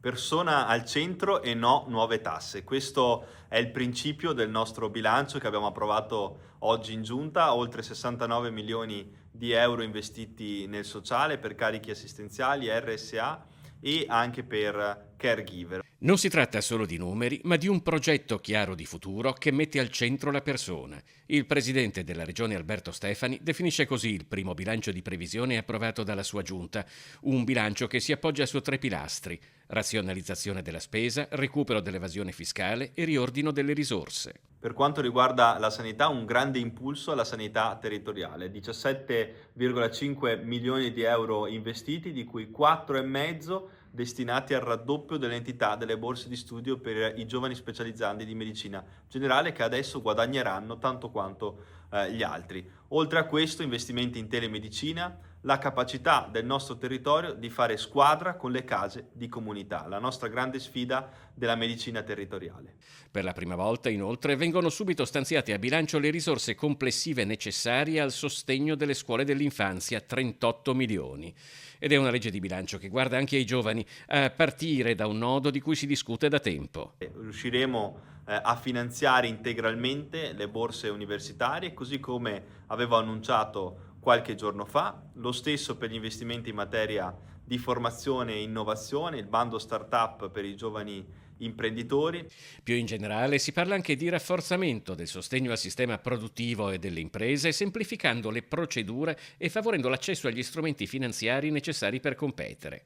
Persona al centro e no nuove tasse. Questo è il principio del nostro bilancio che abbiamo approvato oggi in giunta, oltre 69 milioni di euro investiti nel sociale per carichi assistenziali, RSA e anche per caregiver. Non si tratta solo di numeri, ma di un progetto chiaro di futuro che mette al centro la persona. Il presidente della regione Alberto Stefani definisce così il primo bilancio di previsione approvato dalla sua giunta, un bilancio che si appoggia su tre pilastri: razionalizzazione della spesa, recupero dell'evasione fiscale e riordino delle risorse. Per quanto riguarda la sanità, un grande impulso alla sanità territoriale, 17,5 milioni di euro investiti, di cui 4,5 destinati al raddoppio dell'entità delle borse di studio per i giovani specializzandi di medicina generale che adesso guadagneranno tanto quanto gli altri. Oltre a questo, investimenti in telemedicina, la capacità del nostro territorio di fare squadra con le case di comunità, la nostra grande sfida della medicina territoriale. Per la prima volta, inoltre, vengono subito stanziate a bilancio le risorse complessive necessarie al sostegno delle scuole dell'infanzia, 38 milioni. Ed è una legge di bilancio che guarda anche ai giovani, a partire da un nodo di cui si discute da tempo. Riusciremo a finanziare integralmente le borse universitarie, così come avevo annunciato qualche giorno fa, lo stesso per gli investimenti in materia di formazione e innovazione, il bando startup per i giovani imprenditori. Più in generale si parla anche di rafforzamento del sostegno al sistema produttivo e delle imprese, semplificando le procedure e favorendo l'accesso agli strumenti finanziari necessari per competere.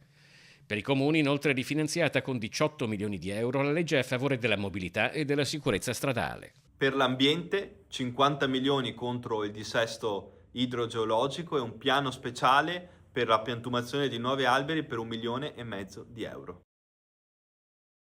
Per i comuni inoltre è rifinanziata con 18 milioni di euro la legge a favore della mobilità e della sicurezza stradale. Per l'ambiente, 50 milioni contro il dissesto idrogeologico e un piano speciale per la piantumazione di nuovi alberi per 1,5 milioni di euro.